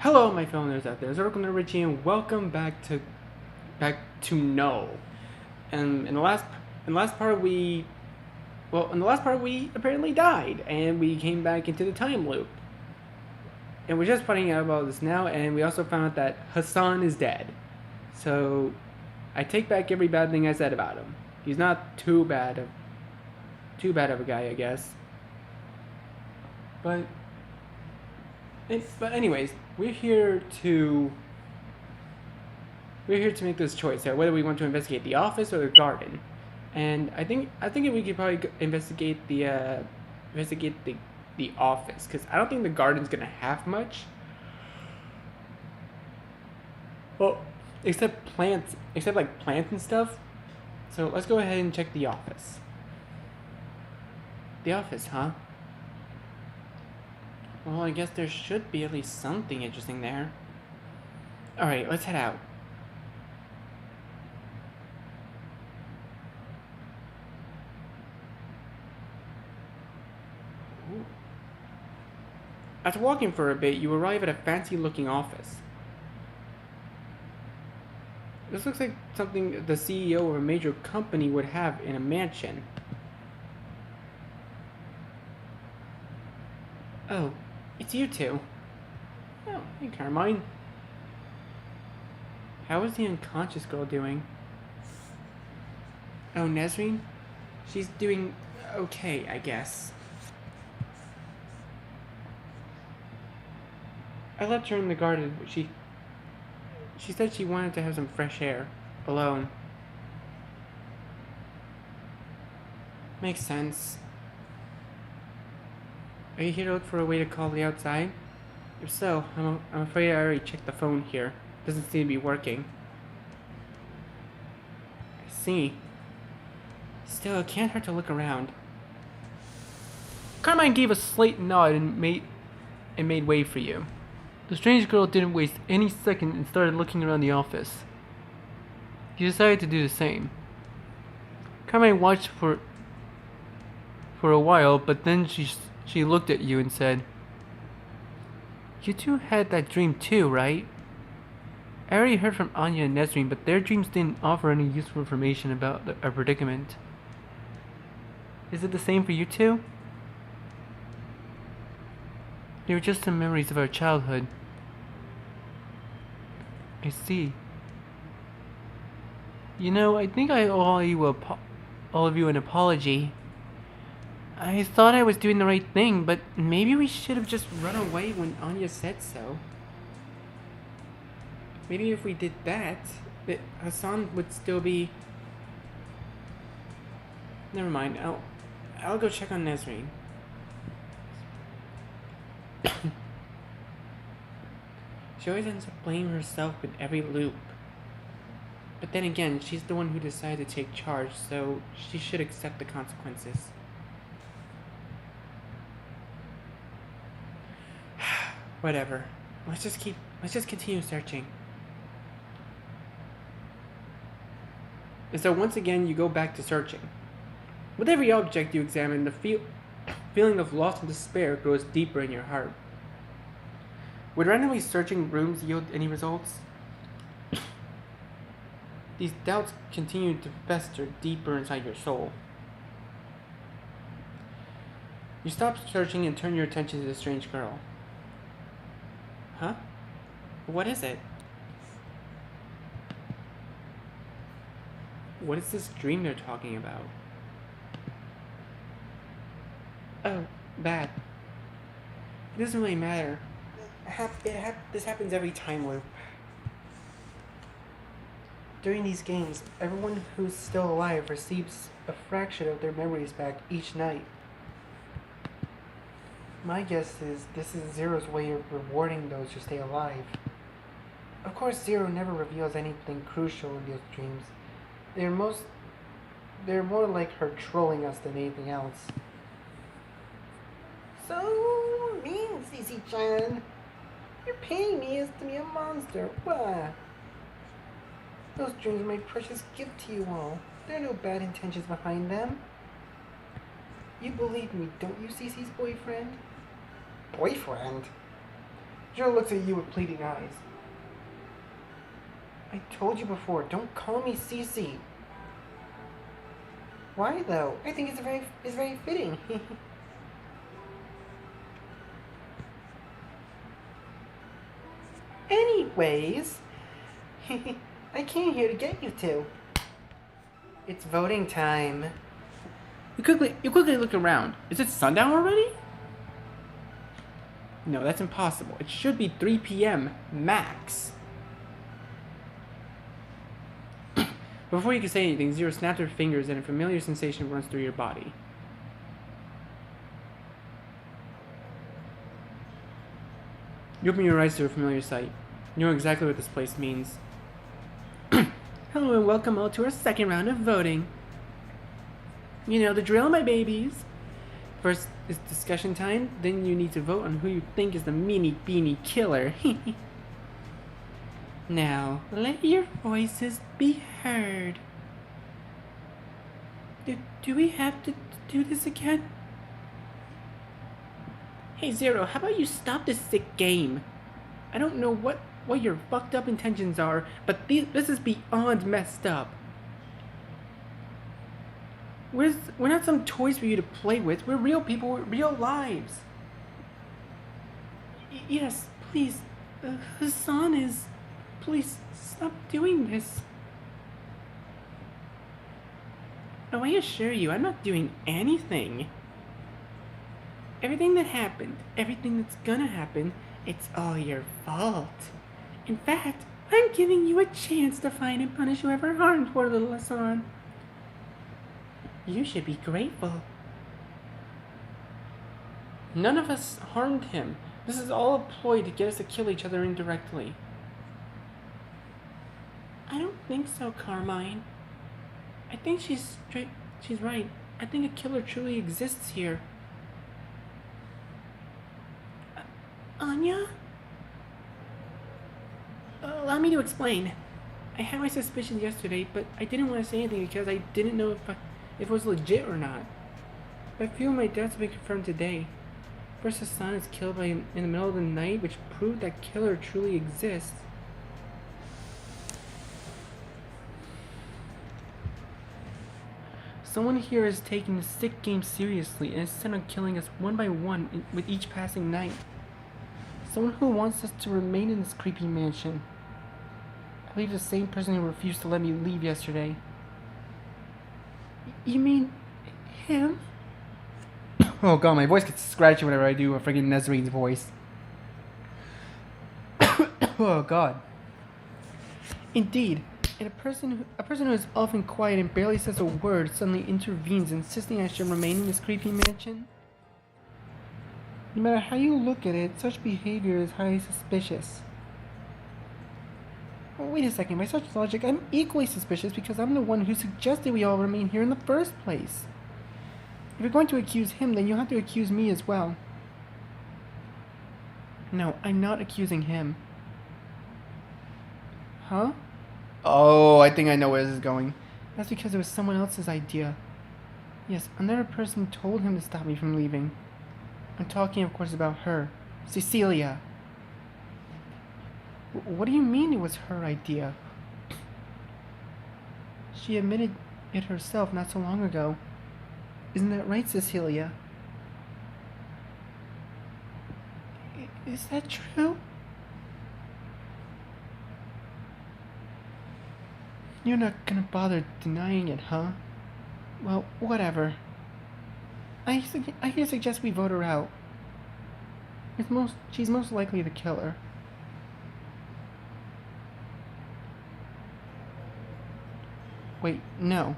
Hello, my fellow nerds out there. It's Oracle Nerd Richie, and welcome back to Null. And in the last part we apparently died, and we came back into the time loop. And we're just finding out about this now, and we also found out that Hassan is dead. So I take back every bad thing I said about him. He's not too bad of a guy, I guess. But anyways, we're here to make this choice whether we want to investigate the office or the garden. And I think we could probably investigate the office, because I don't think the garden's gonna have much. Well, except like plants and stuff. So let's go ahead and check the office. The office, huh? Well, I guess there should be at least something interesting there. Alright, let's head out. Ooh. After walking for a bit, you arrive at a fancy-looking office. This looks like something the CEO of a major company would have in a mansion. Oh, it's you two. Oh, hey Carmine. How is the unconscious girl doing? Oh, Nesreen? She's doing okay, I guess. I left her in the garden, but she said she wanted to have some fresh air, alone. Makes sense. Are you here to look for a way to call the outside? If so, I'm afraid I already checked the phone here. Doesn't seem to be working. I see. Still, it can't hurt to look around. Carmine gave a slight nod and made way for you. The strange girl didn't waste any second and started looking around the office. You decided to do the same. Carmine watched for a while, but then she looked at you and said, "You two had that dream too, right? I already heard from Anya and Nesreen, but their dreams didn't offer any useful information about our predicament. Is it the same for you two?" They were just some memories of our childhood. I see. You know, I think I owe all of you an apology. I thought I was doing the right thing, but maybe we should have just run away when Anya said so. Maybe if we did that, Hassan would still be... Never mind, I'll go check on Nesreen. She always ends up blaming herself with every loop. But then again, she's the one who decided to take charge, so she should accept the consequences. Whatever. Let's just continue searching. And so once again, you go back to searching. With every object you examine, the feeling of loss and despair grows deeper in your heart. Would randomly searching rooms yield any results? These doubts continue to fester deeper inside your soul. You stop searching and turn your attention to the strange girl. Huh? What is it? What is this dream they're talking about? Oh, bad. It doesn't really matter. This happens every time loop. During these games, everyone who's still alive receives a fraction of their memories back each night. My guess is this is Zero's way of rewarding those who stay alive. Of course, Zero never reveals anything crucial in those dreams. They're more like her trolling us than anything else. So mean, CC-chan. You're paying me as to be a monster. Why? Those dreams are my precious gift to you all. There are no bad intentions behind them. You believe me, don't you, CC's boyfriend? Boyfriend? Joe looks at you with pleading eyes. I told you before, don't call me Cece. Why though? I think it's very fitting. Anyways, I came here to get you two. It's voting time. You quickly look around. Is it sundown already? No, that's impossible. It should be 3 p.m. max. Before you can say anything, Zero snapped her fingers and a familiar sensation runs through your body. You open your eyes to a familiar sight. You know exactly what this place means. Hello and welcome all to our second round of voting. You know the drill, my babies. First is discussion time, then you need to vote on who you think is the meanie beanie killer. Now, let your voices be heard. Do we have to do this again? Hey Zero, how about you stop this sick game? I don't know what your fucked up intentions are, but this is beyond messed up. We're not some toys for you to play with. We're real people with real lives. Yes, please. Hassan is... Please, stop doing this. Oh, I assure you, I'm not doing anything. Everything that happened, everything that's gonna happen, it's all your fault. In fact, I'm giving you a chance to find and punish whoever harmed poor little Hassan. You should be grateful. None of us harmed him. This is all a ploy to get us to kill each other indirectly. I don't think so, Carmine. I think she's right. I think a killer truly exists here. Anya? Allow me to explain. I had my suspicions yesterday, but I didn't want to say anything because I didn't know if it was legit or not. But I feel my death's been confirmed today. First, Hassan is killed in the middle of the night, which proved that killer truly exists. Someone here is taking the sick game seriously and is set on killing us one by one with each passing night. Someone who wants us to remain in this creepy mansion. I believe the same person who refused to let me leave yesterday. You mean him? Oh god, my voice gets scratchy whenever I do a friggin' Nezrine's voice. Oh god. Indeed. And a person who is often quiet and barely says a word suddenly intervenes, insisting I should remain in this creepy mansion. No matter how you look at it, such behavior is highly suspicious. Well, wait a second, by such logic, I'm equally suspicious because I'm the one who suggested we all remain here in the first place. If you're going to accuse him, then you'll have to accuse me as well. No, I'm not accusing him. Huh? Oh, I think I know where this is going. That's because it was someone else's idea. Yes, another person told him to stop me from leaving. I'm talking, of course, about her. Cecilia. What do you mean it was her idea? She admitted it herself not so long ago. Isn't that right, Cecilia? Is that true? You're not gonna bother denying it, huh? Well, whatever. I suggest we vote her out. She's most likely the killer. Wait, no.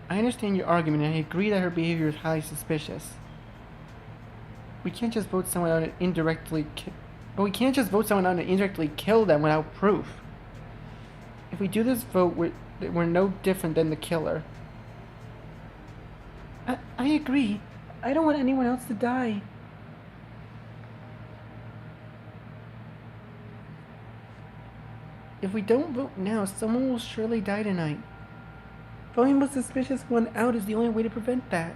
I understand your argument and I agree that her behavior is highly suspicious. We can't just vote someone out and indirectly kill them without proof. If we do this vote, we're no different than the killer. I agree. I don't want anyone else to die. If we don't vote now, someone will surely die tonight. Voting the suspicious one out is the only way to prevent that.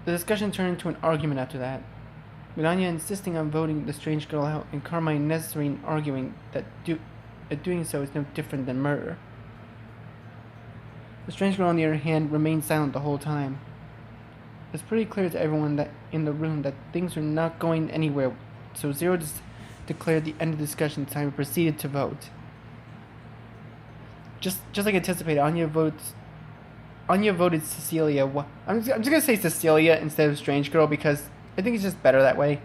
The discussion turned into an argument after that. with Anya insisting on voting the strange girl out and Carmine and Nesrine arguing that doing so is no different than murder. The strange girl, on the other hand, remained silent the whole time. It's pretty clear to everyone that in the room that things are not going anywhere, so Zero declared the end of the discussion time and proceeded to vote. Just like anticipated, Anya voted Cecilia. I'm just gonna say Cecilia instead of Strange Girl because I think it's just better that way.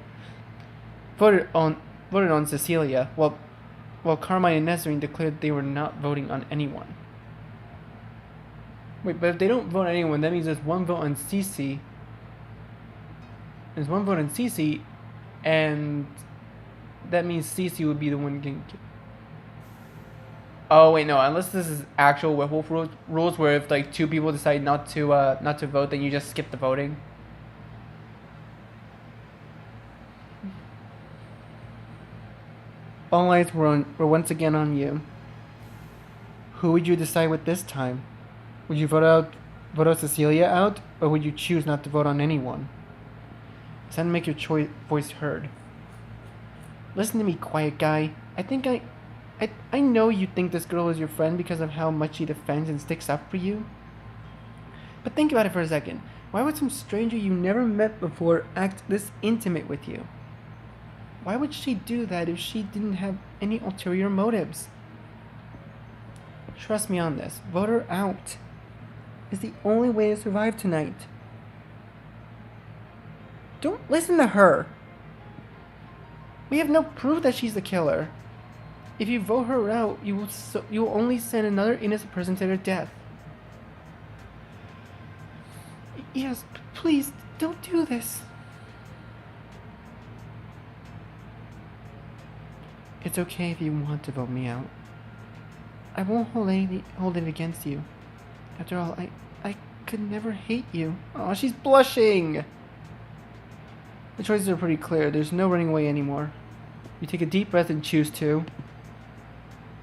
Voted on Cecilia, while Carmine and Nesrine declared they were not voting on anyone. Wait, but if they don't vote on anyone, that means there's one vote on Cece. There's one vote on Cece, and that means Cece would be the one getting killed. Oh wait, no. Unless this is actual werewolf rules, where if like two people decide not to vote, then you just skip the voting. All eyes were once again on you. Who would you decide with this time? Would you vote out Cecilia out, or would you choose not to vote on anyone? It's time to make your voice heard. Listen to me, quiet guy. I know you think this girl is your friend because of how much she defends and sticks up for you. But think about it for a second. Why would some stranger you never met before act this intimate with you? Why would she do that if she didn't have any ulterior motives? Trust me on this. Vote her out. It's the only way to survive tonight. Don't listen to her. We have no proof that she's the killer. If you vote her out, you will only send another innocent person to their death. Yes, please, don't do this. It's okay if you want to vote me out. I won't hold it against you. After all, I could never hate you. Oh, she's blushing! The choices are pretty clear. There's no running away anymore. You take a deep breath and choose to.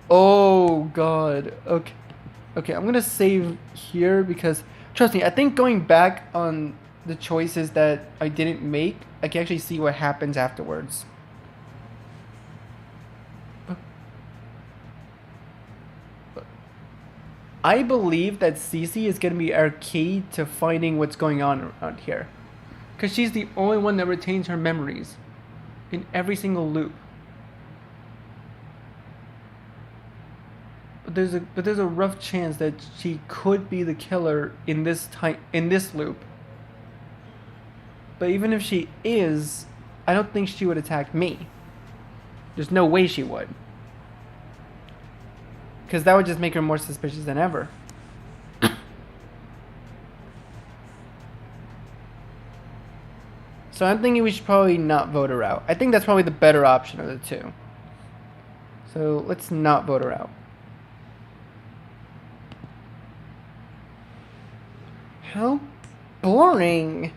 Oh, God. Okay, I'm gonna save here because, trust me, I think going back on the choices that I didn't make, I can actually see what happens afterwards. I believe that Cece is going to be our key to finding what's going on around here. Because she's the only one that retains her memories in every single loop. But there's a rough chance that she could be the killer in this loop. But even if she is, I don't think she would attack me. There's no way she would. Because that would just make her more suspicious than ever. So I'm thinking we should probably not vote her out. I think that's probably the better option of the two. So let's not vote her out. How boring.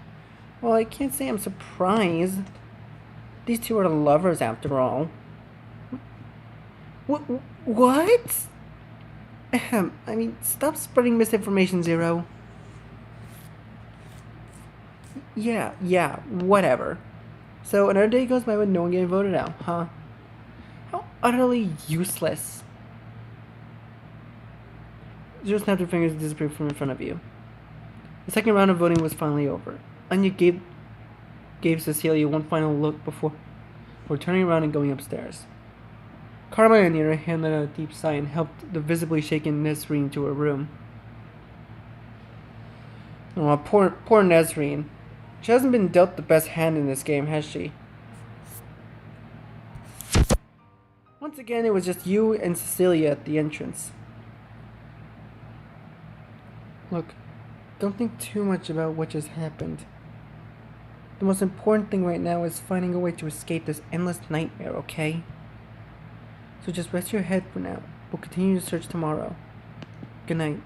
Well, I can't say I'm surprised. These two are lovers after all. What? I mean, stop spreading misinformation, Zero. Yeah, whatever. So another day goes by with no one getting voted out, huh? How utterly useless. Zero snapped her fingers and disappeared from in front of you. The second round of voting was finally over. Anya gave Cecilia one final look before turning around and going upstairs. Carmine, on the other hand, let out a deep sigh and helped the visibly shaken Nesrine to her room. Oh, poor Nesrine. She hasn't been dealt the best hand in this game, has she? Once again, it was just you and Cecilia at the entrance. Look, don't think too much about what just happened. The most important thing right now is finding a way to escape this endless nightmare, okay? So just rest your head for now. We'll continue to search tomorrow. Good night.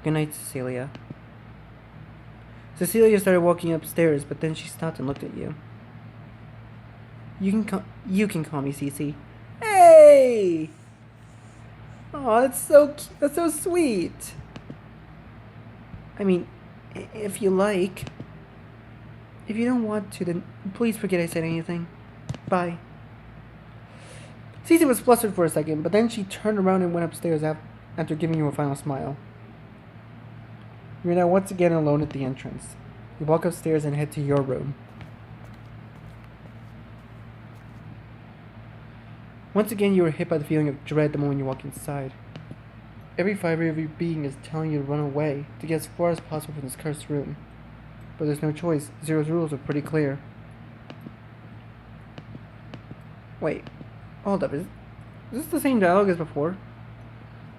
Good night, Cecilia. Cecilia started walking upstairs, but then she stopped and looked at you. You can call me Cece. Hey! Oh, that's so sweet. I mean, if you like. If you don't want to, then please forget I said anything. Bye. Cece was flustered for a second, but then she turned around and went upstairs after giving you a final smile. You're now once again alone at the entrance. You walk upstairs and head to your room. Once again, you are hit by the feeling of dread the moment you walk inside. Every fiber of your being is telling you to run away, to get as far as possible from this cursed room. But there's no choice. Zero's rules are pretty clear. Wait, hold up, is this the same dialogue as before?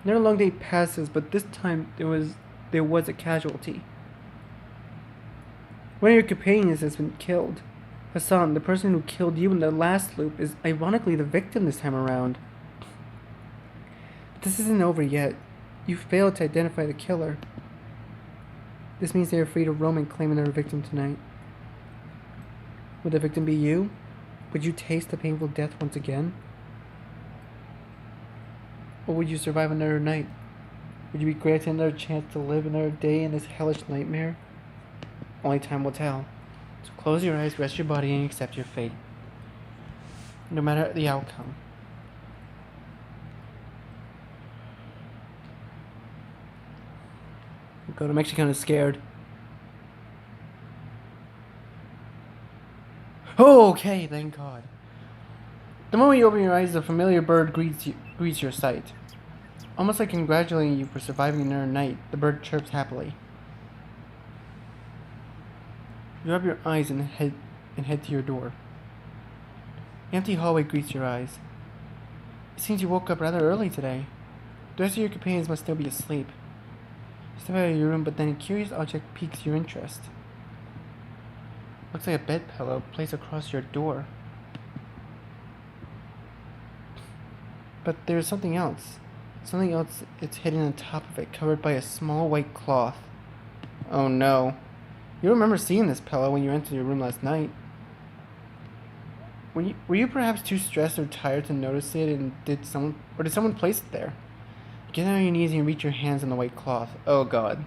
Another long day passes, but this time there was a casualty. One of your companions has been killed. Hassan, the person who killed you in the last loop, is ironically the victim this time around. But this isn't over yet. You failed to identify the killer. This means they are free to roam and claim another victim tonight. Would the victim be you? Would you taste the painful death once again? Or would you survive another night? Would you be granted another chance to live another day in this hellish nightmare? Only time will tell. So close your eyes, rest your body, and accept your fate. No matter the outcome. God, I'm actually kind of scared. Oh, okay, thank God. The moment you open your eyes, a familiar bird greets your sight. Almost like congratulating you for surviving another night, the bird chirps happily. You rub your eyes and head to your door. The empty hallway greets your eyes. It seems you woke up rather early today. The rest of your companions must still be asleep. You step out of your room, but then a curious object piques your interest. Looks like a bed pillow placed across your door. But there's something else. Something else, it's hidden on top of it, covered by a small white cloth. Oh no. You remember seeing this pillow when you entered your room last night. Were you perhaps too stressed or tired to notice it, and did someone place it there? Get on your knees and reach your hands on the white cloth. Oh God.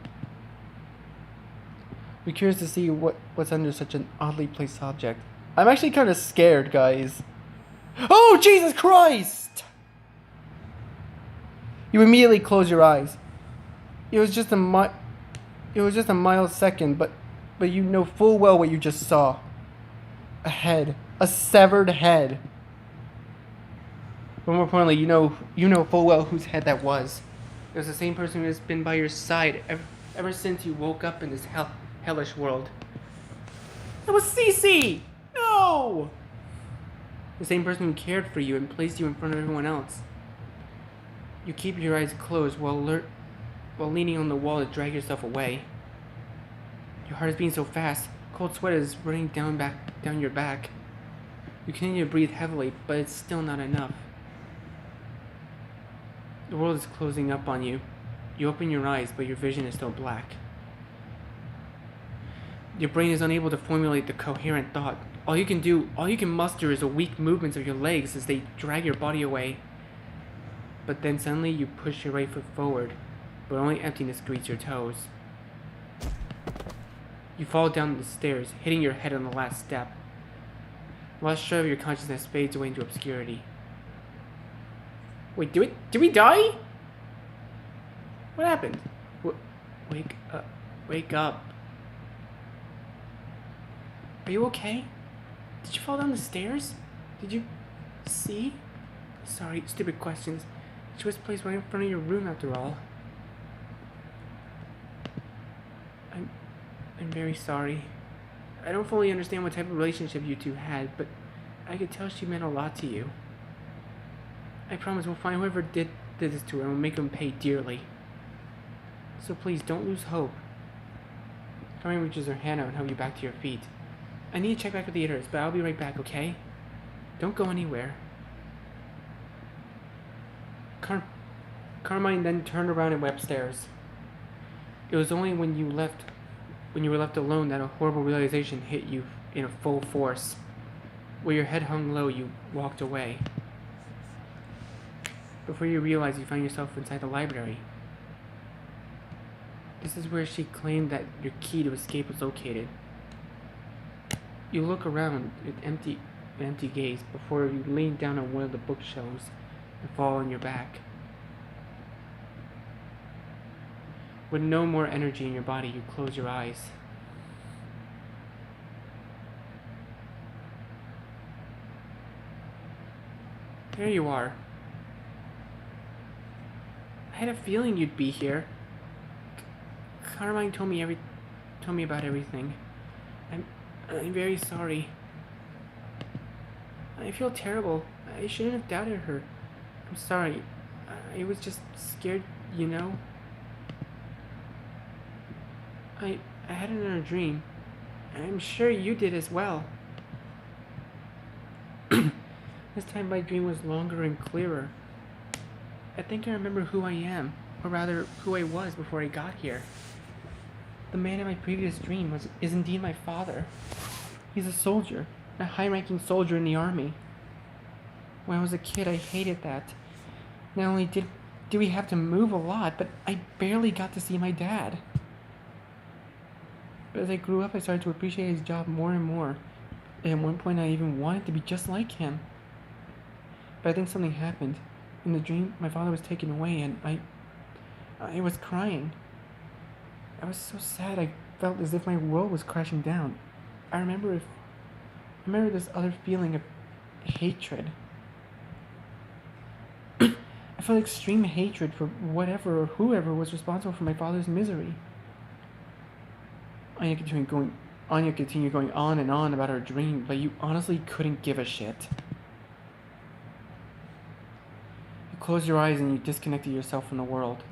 We're curious to see what's under such an oddly placed object. I'm actually kind of scared, guys. Oh, Jesus Christ! You immediately close your eyes. It was just a mild second, but you know full well what you just saw. A head. A severed head. But more importantly, you know full well whose head that was. It was the same person who has been by your side ever since you woke up in this hellish world. It was Cece! No! The same person who cared for you and placed you in front of everyone else. You keep your eyes closed while leaning on the wall to drag yourself away. Your heart is beating so fast, cold sweat is running down your back. You continue to breathe heavily, but it's still not enough. The world is closing up on you. You open your eyes, but your vision is still black. Your brain is unable to formulate the coherent thought. All you can muster is the weak movements of your legs as they drag your body away. But then suddenly you push your right foot forward, but only emptiness greets your toes. You fall down the stairs, hitting your head on the last step. The last shred of your consciousness fades away into obscurity. Wait, did we die? What happened? Wake up. Are you okay? Did you fall down the stairs? Did you see? Sorry, stupid questions. She was placed right in front of your room after all. I'm very sorry. I don't fully understand what type of relationship you two had, but I could tell she meant a lot to you. I promise we'll find whoever did this to her and we'll make them pay dearly. So please, don't lose hope. Carmen reaches her hand out and helps you back to your feet. I need to check back with the others, but I'll be right back, okay? Don't go anywhere. Carmine then turned around and went upstairs. It was only when you were left alone that a horrible realization hit you in a full force. Where your head hung low, you walked away. Before you realized, you found yourself inside the library. This is where she claimed that your key to escape was located. You look around with empty gaze before you lean down on one of the bookshelves and fall on your back. With no more energy in your body, you close your eyes. There you are. I had a feeling you'd be here. Carmine told me about everything. I'm very sorry. I feel terrible. I shouldn't have doubted her. I'm sorry. I was just scared, you know? I had another dream. I'm sure you did as well. This time my dream was longer and clearer. I think I remember who I am, or rather, who I was before I got here. The man in my previous dream is indeed my father. He's a soldier, a high-ranking soldier in the army. When I was a kid, I hated that. Not only did we have to move a lot, but I barely got to see my dad. But as I grew up, I started to appreciate his job more and more. And at one point, I even wanted to be just like him. But I think something happened. In the dream, my father was taken away, and I was crying. I was so sad, I felt as if my world was crashing down. I remember this other feeling of hatred. I felt extreme hatred for whatever or whoever was responsible for my father's misery. Anya continued going on and on about her dream, but you honestly couldn't give a shit. You closed your eyes and you disconnected yourself from the world.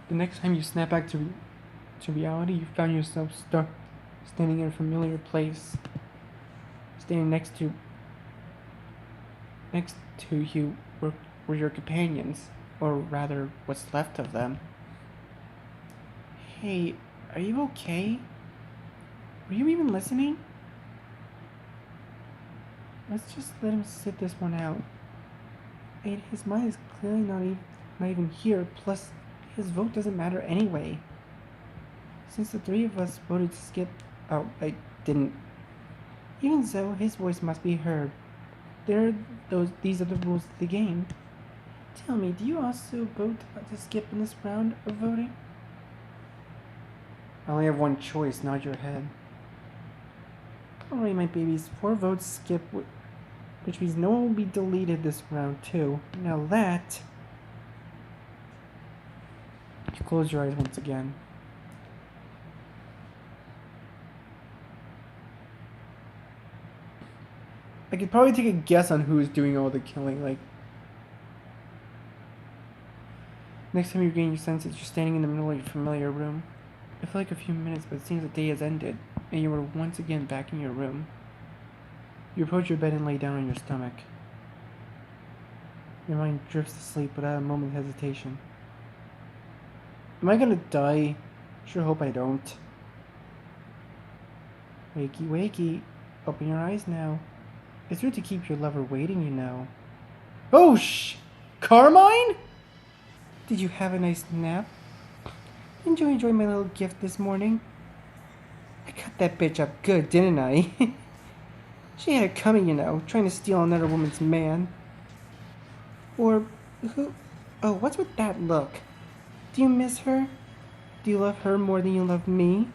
The next time you snap back to reality, you found yourself stuck, standing in a familiar place, standing next to you were your companions, or rather, what's left of them. Hey, are you okay? Were you even listening? Let's just let him sit this one out. His mind is clearly not even here, plus his vote doesn't matter anyway. Since the three of us voted to skip... Oh, I didn't. Even so, his voice must be heard. These are the rules of the game. Tell me, do you also vote to skip in this round of voting? I only have one choice, nod your head. Alright, my babies, 4 votes skip, which means no one will be deleted this round too. Now that... You close your eyes once again. I could probably take a guess on who's doing all the killing, like... Next time you regain your senses, you're standing in the middle of your familiar room. It felt like a few minutes, but it seems the day has ended, and you are once again back in your room. You approach your bed and lay down on your stomach. Your mind drifts to sleep without a moment's hesitation. Am I gonna die? Sure hope I don't. Wakey, wakey. Open your eyes now. It's rude to keep your lover waiting, you know. Oh, Carmine? Did you have a nice nap? Didn't you enjoy my little gift this morning? I cut that bitch up good, didn't I? She had it coming, you know, trying to steal another woman's man. Or, who? Oh, what's with that look? Do you miss her? Do you love her more than you love me?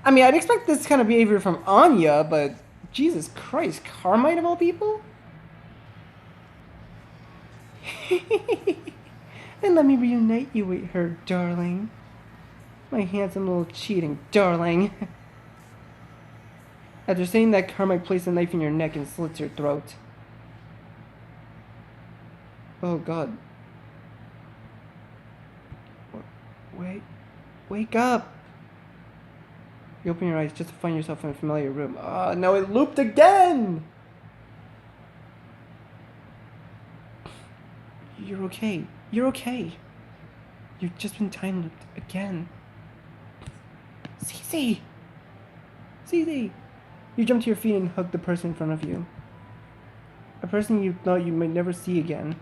I mean, I'd expect this kind of behavior from Anya, but Jesus Christ, Carmine of all people? And let me reunite you with her, darling. My handsome little cheating darling. After saying that, Carmine placed a knife in your neck and slits your throat. Oh God. Wake up! You open your eyes just to find yourself in a familiar room. Ah, no, it looped again! You're okay. You're okay. You've just been time looped again. Cece! Cece! You jump to your feet and hug the person in front of you. A person you thought you might never see again.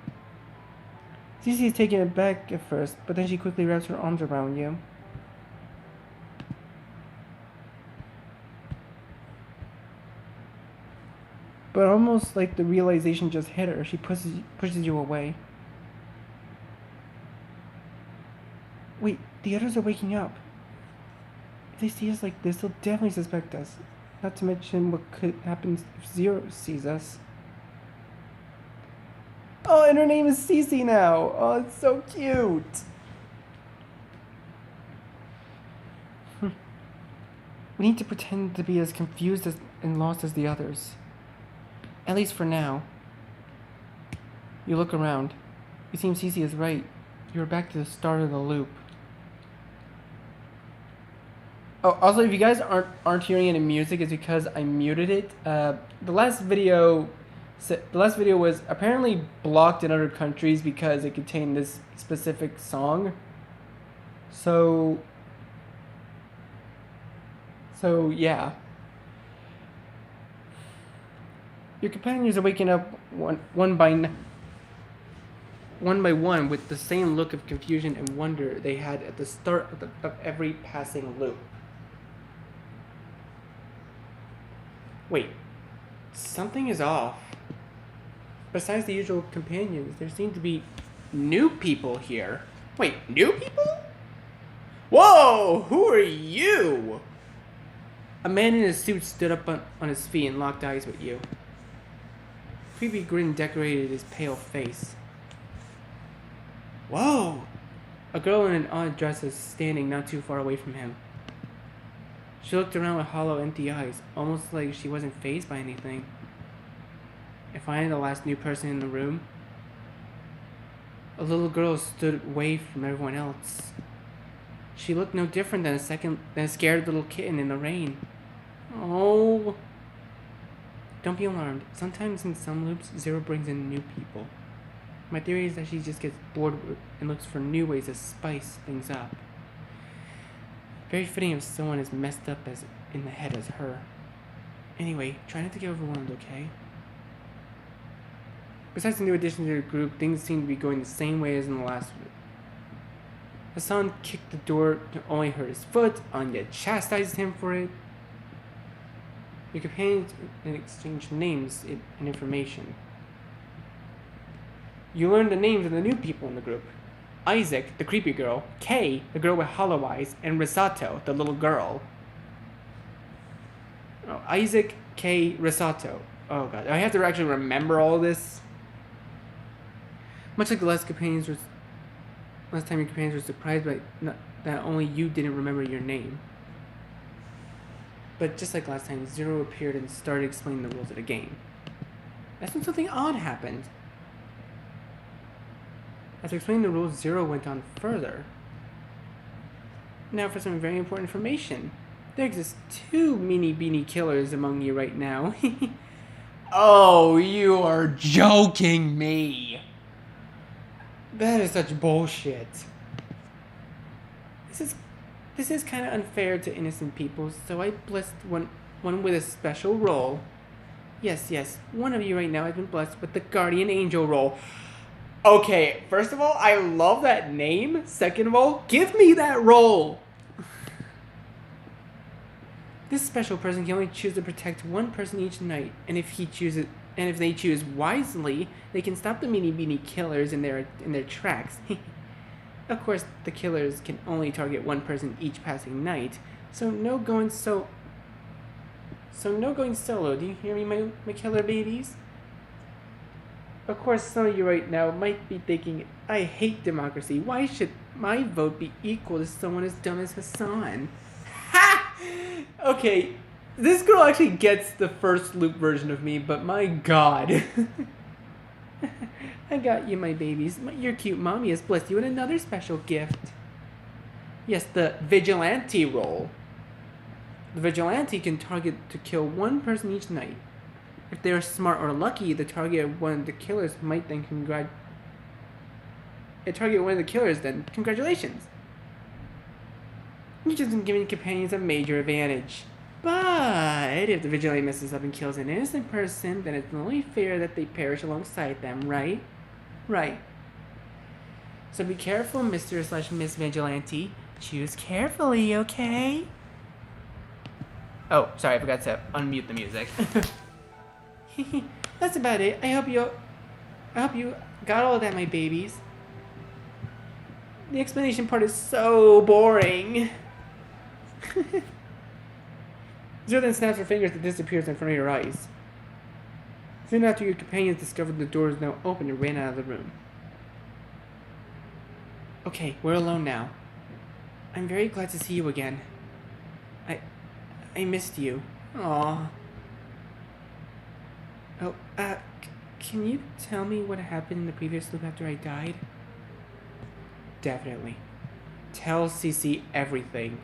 Cece is taken aback at first, but then she quickly wraps her arms around you. But almost like the realization just hit her, she pushes you away. Wait, the others are waking up. If they see us like this, they'll definitely suspect us. Not to mention what could happen if Zero sees us. Oh, and her name is Cece now. Oh, it's so cute. We need to pretend to be as confused and lost as the others. At least for now. You look around. You seem Cece is right. You're back to the start of the loop. Oh, also, if you guys aren't hearing any music, it's because I muted it. The last video was apparently blocked in other countries because it contained this specific song. So yeah. Your companions are waking up one by one with the same look of confusion and wonder they had at the start of every passing loop. Wait, something is off. Besides the usual companions, there seem to be new people here. Wait, new people? Whoa, who are you? A man in a suit stood up on his feet and locked eyes with you. A creepy grin decorated his pale face. Whoa! A girl in an odd dress was standing not too far away from him. She looked around with hollow, empty eyes, almost like she wasn't fazed by anything. If I am the last new person in the room, a little girl stood away from everyone else. She looked no different than a scared little kitten in the rain. Oh. Don't be alarmed. Sometimes in some loops, Zero brings in new people. My theory is that she just gets bored and looks for new ways to spice things up. Very fitting if someone as messed up as in the head as her. Anyway, try not to get overwhelmed, okay? Besides the new addition to the group, things seem to be going the same way as in the last week. Hassan kicked the door to only hurt his foot. Anya chastised him for it. Your companions exchanged names and information. You learned the names of the new people in the group. Isaac, the creepy girl, Kay, the girl with hollow eyes, and Risato, the little girl. Oh, Isaac, Kay, Risato. Oh god, I have to actually remember all this. Much like the last time your companions were surprised by that only you didn't remember your name. But just like last time, Zero appeared and started explaining the rules of the game. That's when something odd happened. After explaining the rules, Zero went on further. Now for some very important information. There exist 2 Meanie Beanie Killers among you right now. Oh, you are joking me. That is such bullshit. This is kind of unfair to innocent people, so I blessed one with a special role. Yes, one of you right now has been blessed with the Guardian Angel role. Okay, first of all, I love that name. Second of all, give me that role. This special person can only choose to protect one person each night, and if they choose wisely, they can stop the Meanie Beanie Killers in their tracks. Of course, the killers can only target one person each passing night, so no going solo. Do you hear me, my killer babies? Of course, some of you right now might be thinking, I hate democracy. Why should my vote be equal to someone as dumb as Hassan? Ha! Okay, this girl actually gets the first loop version of me, but my god. I got you, my babies. Your cute mommy has blessed you with another special gift. Yes, the Vigilante role. The Vigilante can target to kill one person each night. If they are smart or lucky, the target of one of the killers might then congratulations. You've just been giving companions a major advantage. But if the vigilante messes up and kills an innocent person, then it's only fair that they perish alongside them, right? Right. So be careful, Mr/Miss Vigilante. Choose carefully, okay? Oh, sorry, I forgot to unmute the music. That's about it. I hope you got all that, my babies. The explanation part is so boring. Zero then snaps her fingers and disappears in front of your eyes. Soon after, your companions discovered the door is now open and ran out of the room. Okay, we're alone now. I'm very glad to see you again. I missed you. Aww. Oh, can you tell me what happened in the previous loop after I died? Definitely. Tell Cece everything.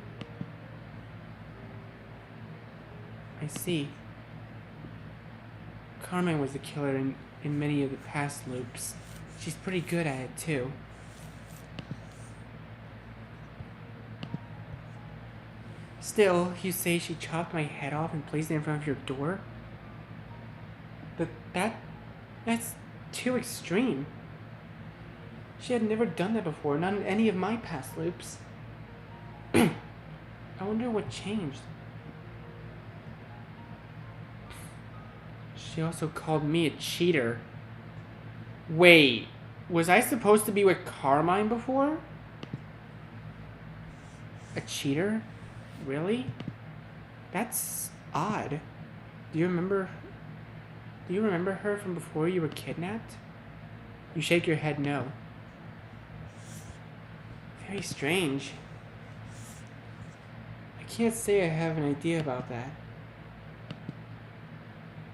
I see. Carmine was the killer in many of the past loops. She's pretty good at it, too. Still, you say she chopped my head off and placed it in front of your door? But that's too extreme. She had never done that before, not in any of my past loops. I wonder what changed. She also called me a cheater. Wait, was I supposed to be with Carmine before? A cheater? Really? That's odd. Do you remember her from before you were kidnapped? You shake your head no. Very strange. I can't say I have an idea about that.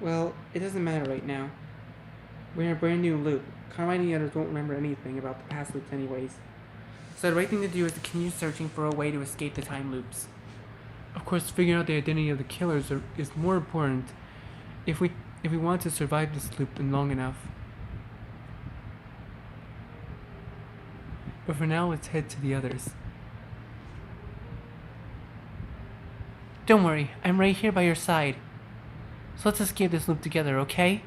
Well, it doesn't matter right now. We're in a brand new loop. Carmine and the others won't remember anything about the past loops anyways. So the right thing to do is to continue searching for a way to escape the time loops. Of course, figuring out the identity of the killers is more important if we want to survive this loop long enough. But for now, let's head to the others. Don't worry, I'm right here by your side. So let's escape this loop together, okay?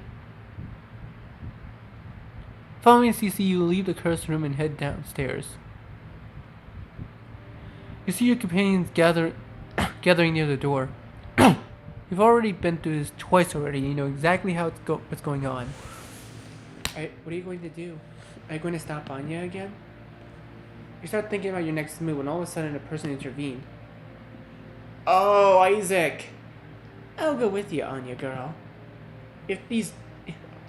Following CC, you leave the cursed room and head downstairs. You see your companions gathering near the door. You've already been through this twice already, and you know exactly how what's going on. Alright, what are you going to do? Are you going to stop Anya again? You start thinking about your next move when all of a sudden a person intervened. Oh, Isaac! I'll go with you, Anya girl. If these...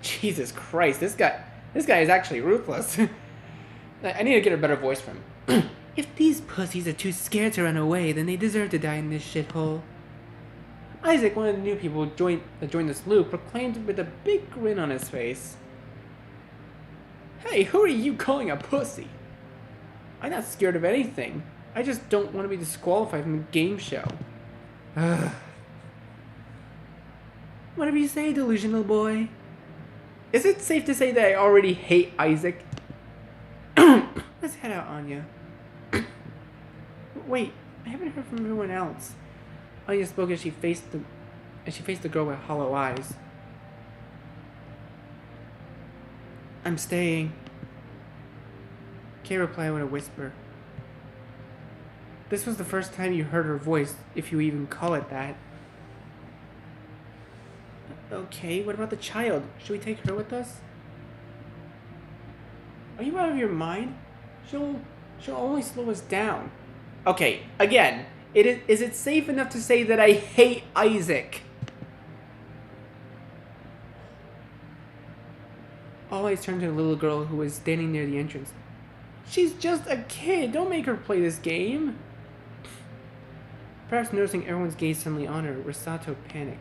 Jesus Christ, this guy is actually ruthless. I need to get a better voice from him. If these pussies are too scared to run away, then they deserve to die in this shithole. Isaac, one of the new people who joined this loop, proclaimed with a big grin on his face. Hey, who are you calling a pussy? I'm not scared of anything. I just don't want to be disqualified from the game show. Whatever you say, delusional boy. Is it safe to say that I already hate Isaac? Let's head out, Anya. Wait, I haven't heard from everyone else. Anya spoke as she faced the girl with hollow eyes. I'm staying. Kay replied with a whisper. This was the first time you heard her voice, if you even call it that. Okay, what about the child? Should we take her with us? Are you out of your mind? She'll only slow us down. Okay, again, is it safe enough to say that I hate Isaac? All eyes turned to the little girl who was standing near the entrance. She's just a kid. Don't make her play this game. Perhaps noticing everyone's gaze suddenly on her, Risato panicked.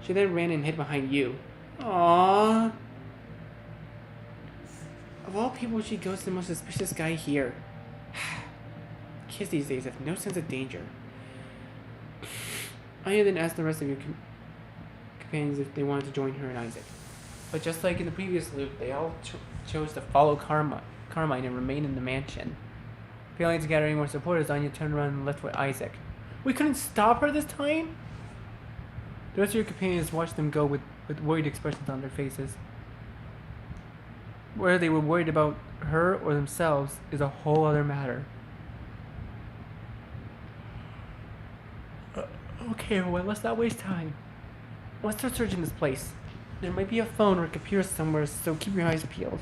She then ran and hid behind you. Aww. Of all people, she goes to the most suspicious guy here. Kids these days have no sense of danger. Anya then asked the rest of your companions if they wanted to join her and Isaac. But just like in the previous loop, they all chose to follow Carmine and remain in the mansion. Failing to gather any more supporters, Anya turned around and left with Isaac. We couldn't stop her this time? The rest of your companions watched them go with worried expressions on their faces. Whether they were worried about her or themselves is a whole other matter. Okay, well, let's not waste time. Let's start searching this place. There might be a phone or a computer somewhere, so keep your eyes peeled.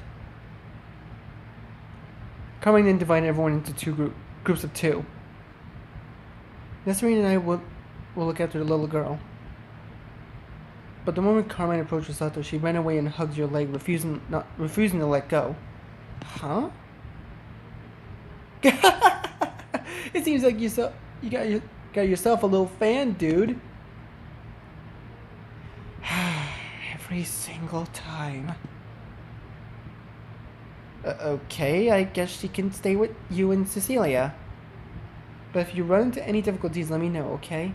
Carmine then divided everyone into groups of two. Nesrine and I will look after the little girl. But the moment Carmine approached Rosato, she ran away and hugged your leg, refusing to let go. Huh? It seems like you got yourself a little fan, dude. Every single time. Okay, I guess she can stay with you and Cecilia. But if you run into any difficulties, let me know, okay?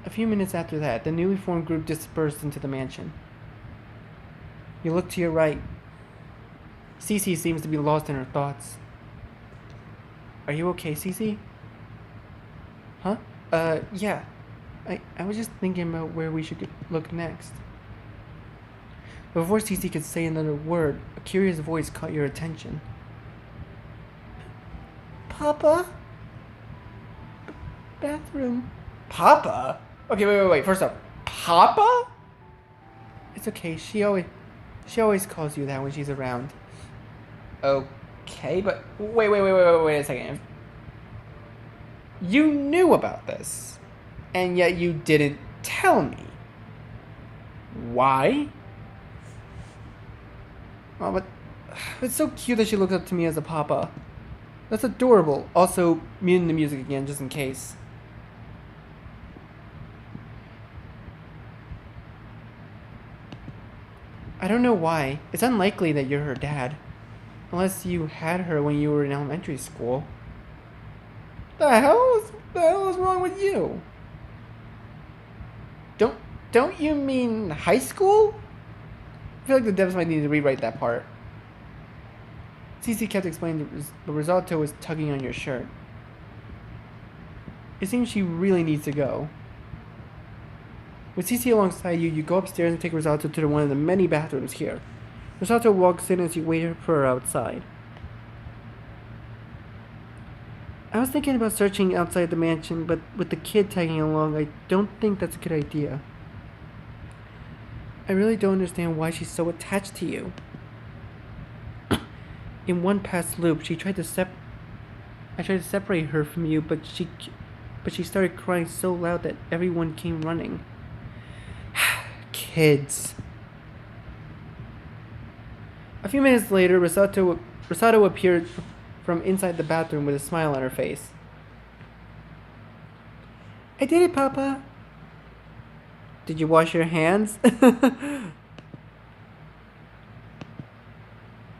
A few minutes after that, the newly formed group dispersed into the mansion. You look to your right. Cece seems to be lost in her thoughts. Are you okay, Cece? Huh? Yeah. I was just thinking about where we should look next. Before Cece could say another word, a curious voice caught your attention. Papa? Bathroom. Papa? Okay, wait. First up, Papa? It's okay. She always calls you that when she's around. Okay, but wait a second. You knew about this, and yet you didn't tell me. Why? Oh, but it's so cute that she looks up to me as a papa. That's adorable. Also, muting the music again, just in case. I don't know why. It's unlikely that you're her dad. Unless you had her when you were in elementary school. The hell is wrong with you? Don't you mean high school? I feel like the devs might need to rewrite that part. Cece kept explaining the Rosato was tugging on your shirt. It seems she really needs to go. With Cece alongside you, you go upstairs and take Rosato to one of the many bathrooms here. Rosato walks in as you wait for her outside. I was thinking about searching outside the mansion, but with the kid tagging along, I don't think that's a good idea. I really don't understand why she's so attached to you. In one past loop, I tried to separate her from you, but she started crying so loud that everyone came running. Kids. A few minutes later, Rosato appeared from inside the bathroom with a smile on her face. I did it, Papa. Did you wash your hands?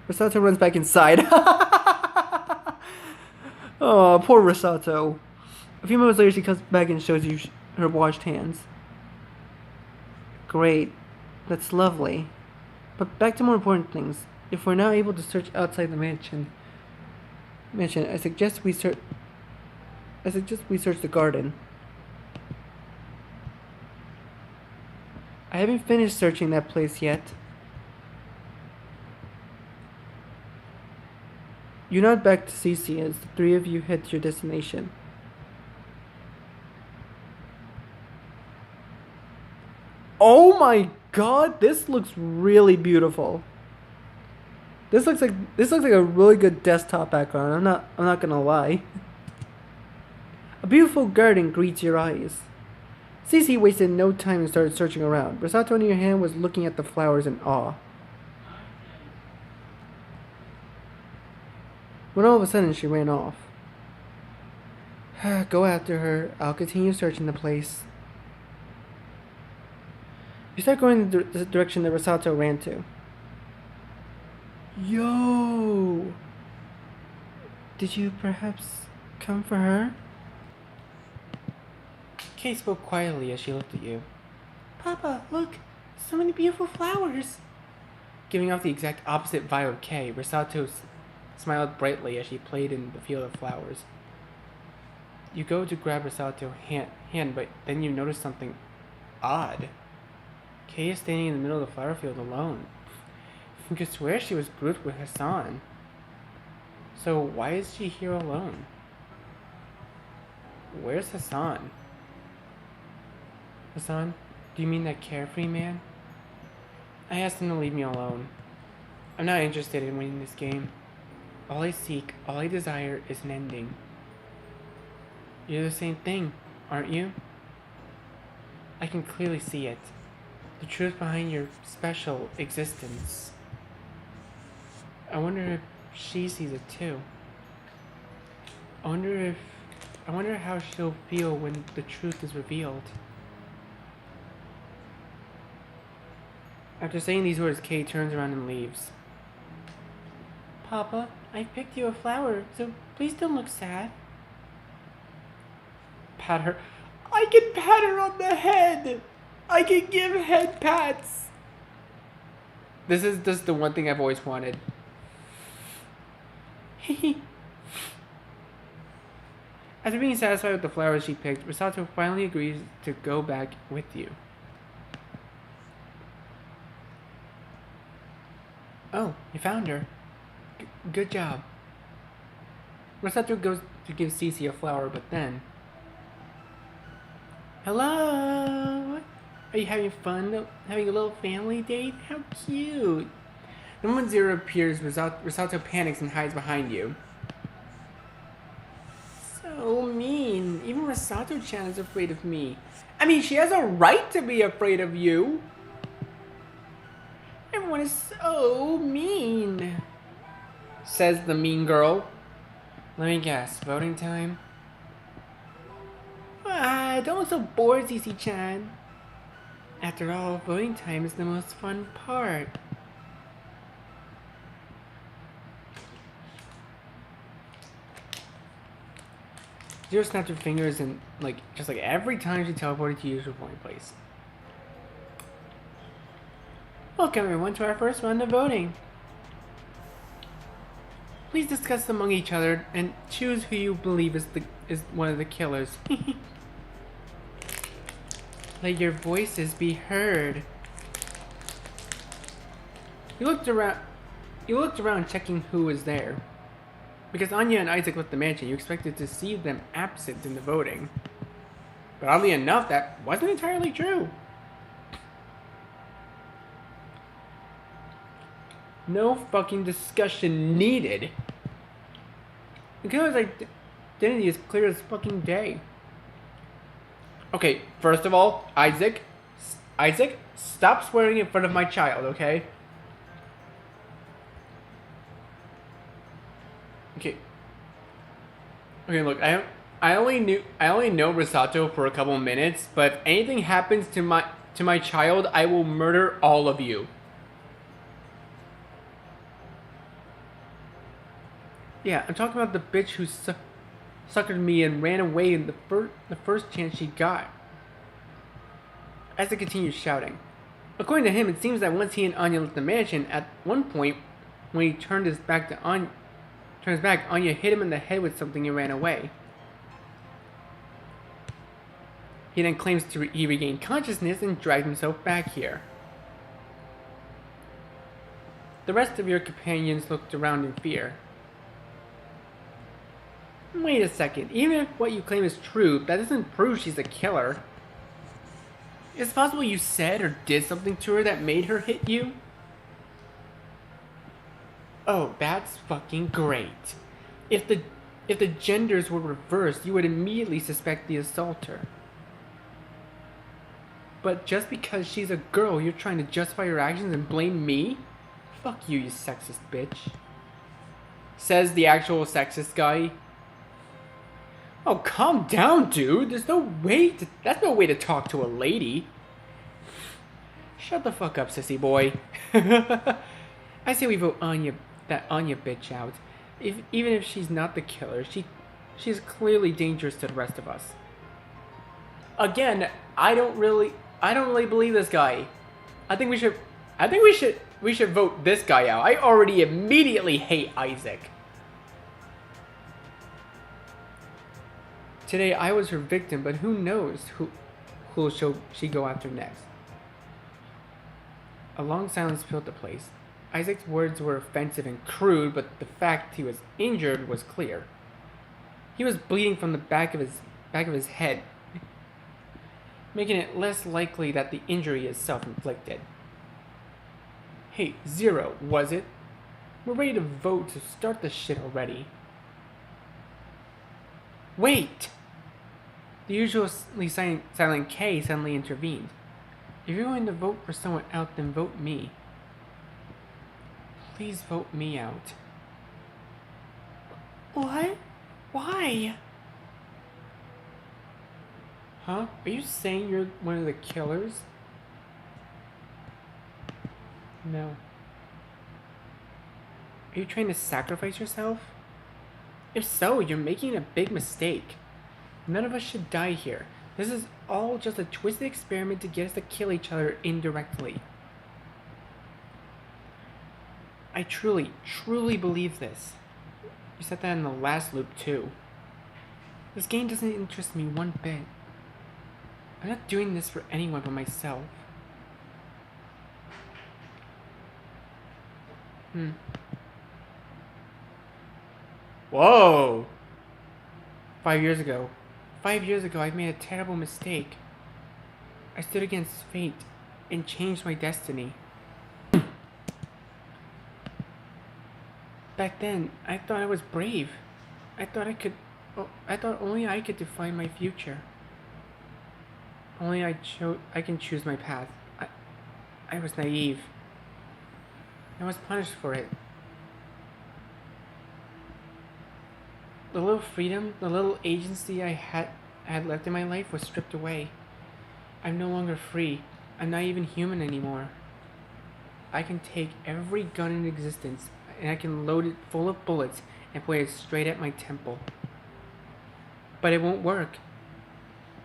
Rosato runs back inside. Oh, poor Rosato. A few moments later, she comes back and shows you her washed hands. Great. That's lovely. But back to more important things. If we're not able to search outside the mansion, I suggest we search the garden. I haven't finished searching that place yet. You nod back to Cece as the three of you head to your destination. Oh my god, this looks really beautiful. This looks like a really good desktop background. I'm not gonna lie. A beautiful garden greets your eyes. Cece wasted no time and started searching around. Rosato in her hand was looking at the flowers in awe. When all of a sudden she ran off. Go after her. I'll continue searching the place. You start going in the direction that Rosato ran to. Yo! Did you perhaps come for her? Kay spoke quietly as she looked at you. Papa, look! So many beautiful flowers! Giving off the exact opposite vibe of Kay, Rosato smiled brightly as she played in the field of flowers. You go to grab Rosato's hand, but then you notice something odd. Kay is standing in the middle of the flower field alone. You could swear she was grouped with Hassan. So why is she here alone? Where's Hassan? Hassan, do you mean that carefree man? I asked him to leave me alone. I'm not interested in winning this game. All I seek, all I desire is an ending. You're the same thing, aren't you? I can clearly see it. The truth behind your special existence. I wonder if she sees it too. I wonder how she'll feel when the truth is revealed. After saying these words, Kay turns around and leaves. Papa, I picked you a flower, so please don't look sad. Pat her. I can pat her on the head! I can give head pats! This is just the one thing I've always wanted. After being satisfied with the flowers she picked, Risato finally agrees to go back with you. Oh, you found her. Good job. Risato goes to give Cece a flower, but then... Hello? Are you having fun? Having a little family date? How cute. The moment Zero appears, Risato panics and hides behind you. So mean. Even Risato-chan is afraid of me. I mean, she has a right to be afraid of you. Everyone is so mean, says the mean girl. Let me guess, voting time? Ah, don't look so bored, Cece-chan. After all, voting time is the most fun part. Zero snapped her fingers and, just like every time she teleported to use her polling place. Welcome everyone to our first round of voting. Please discuss among each other and choose who you believe is one of the killers. Let your voices be heard. You looked around checking who was there. Because Anya and Isaac left the mansion, you expected to see them absent in the voting. But oddly enough, that wasn't entirely true. No fucking discussion needed. The killer's identity is clear as fucking day. Okay, first of all, Isaac, stop swearing in front of my child, okay? Okay, look, I only know Risato for a couple minutes, but if anything happens to my child, I will murder all of you. Yeah, I'm talking about the bitch who suckered me and ran away in the first chance she got. As I continued shouting. According to him, it seems that once he and Anya left the mansion, at one point, when he turned his back, Anya hit him in the head with something and ran away. He then claims he regained consciousness and dragged himself back here. The rest of your companions looked around in fear. Wait a second, even if what you claim is true, that doesn't prove she's a killer. Is it possible you said or did something to her that made her hit you? Oh, that's fucking great. If the genders were reversed, you would immediately suspect the assaulter. But just because she's a girl, you're trying to justify your actions and blame me? Fuck you, you sexist bitch. Says the actual sexist guy. Oh, calm down, dude. That's no way to talk to a lady. Shut the fuck up, sissy boy. I say we vote that Anya bitch out. Even if she's not the killer, she's clearly dangerous to the rest of us. Again, I don't really believe this guy. I think we should vote this guy out. I already immediately hate Isaac. Today I was her victim, but who knows who'll she go after next. A long silence filled the place. Isaac's words were offensive and crude, but the fact he was injured was clear. He was bleeding from the back of his head. making it less likely that the injury is self-inflicted. Hey, Zero, was it? We're ready to vote, so start the shit already. Wait! The usually silent K suddenly intervened. If you're going to vote for someone out, then vote me. Please vote me out. What? Why? Huh? Are you saying you're one of the killers? No. Are you trying to sacrifice yourself? If so, you're making a big mistake. None of us should die here. This is all just a twisted experiment to get us to kill each other indirectly. I truly, truly believe this. You said that in the last loop too. This game doesn't interest me one bit. I'm not doing this for anyone but myself. Whoa! 5 years ago. 5 years ago, I made a terrible mistake. I stood against fate and changed my destiny. Back then, I thought I was brave. I thought only I could define my future. Only I can choose my path. I was naive. I was punished for it. The little freedom, the little agency I had left in my life was stripped away. I'm no longer free. I'm not even human anymore. I can take every gun in existence and I can load it full of bullets and point it straight at my temple. But it won't work.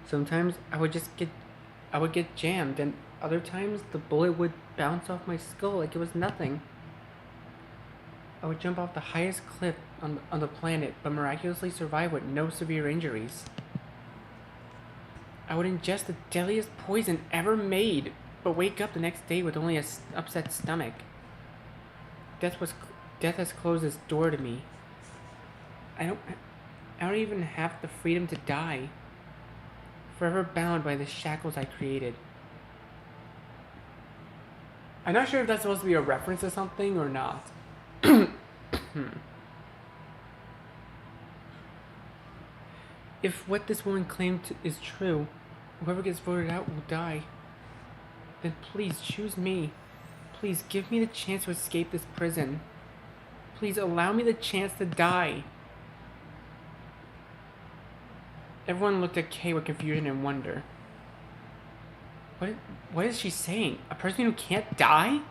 Sometimes I would get jammed, and other times the bullet would bounce off my skull like it was nothing. I would jump off the highest cliff on the planet, but miraculously survive with no severe injuries. I would ingest the deadliest poison ever made, but wake up the next day with only an upset stomach. Death has closed its door to me. I don't even have the freedom to die. Forever bound by the shackles I created. I'm not sure if that's supposed to be a reference to something or not. If what this woman claimed is true, whoever gets voted out will die. Then please choose me. Please give me the chance to escape this prison. Please allow me the chance to die. Everyone looked at Kay with confusion and wonder. What is she saying? A person who can't die?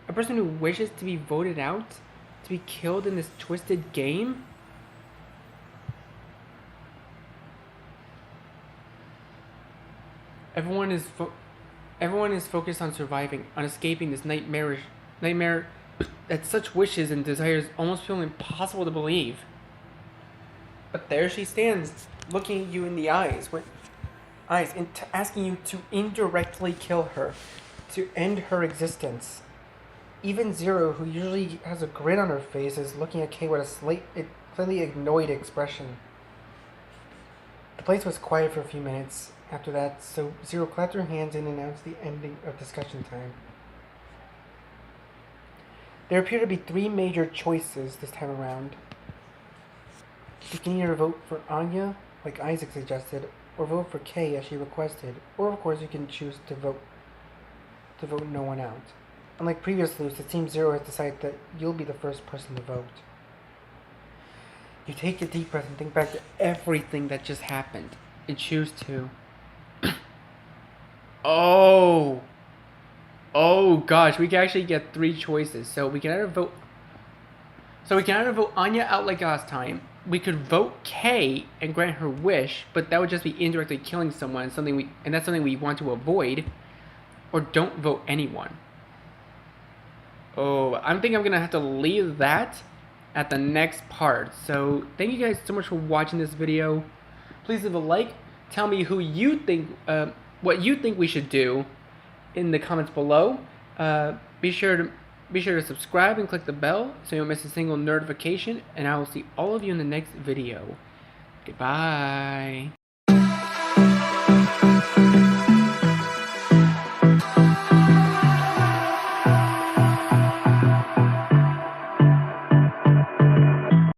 A person who wishes to be voted out? To be killed in this twisted game? Everyone is focused on surviving, on escaping this nightmare that such wishes and desires almost feel impossible to believe. But there she stands, looking at you in the eyes, asking you to indirectly kill her, to end her existence. Even Zero, who usually has a grin on her face, is looking at Kay with a slightly annoyed expression. The place was quiet for a few minutes after that, so Zero clapped her hands and announced the ending of discussion time. There appear to be 3 major choices this time around. You can either vote for Anya, like Isaac suggested, or vote for Kay as she requested, or of course you can choose to vote no one out. Unlike previous loops, it seems Zero has decided that you'll be the first person to vote. You take a deep breath and think back to everything that just happened, and choose to... Oh gosh, we can actually get 3 choices. So we can either vote Anya out like last time. We could vote Kay and grant her wish, but that would just be indirectly killing someone, and that's something we want to avoid. Or don't vote anyone. Oh, I think I'm gonna have to leave that at the next part. So thank you guys so much for watching this video. Please leave a like. Tell me who you think, what you think we should do in the comments below. Be sure to subscribe and click the bell so you don't miss a single notification. And I will see all of you in the next video. Goodbye.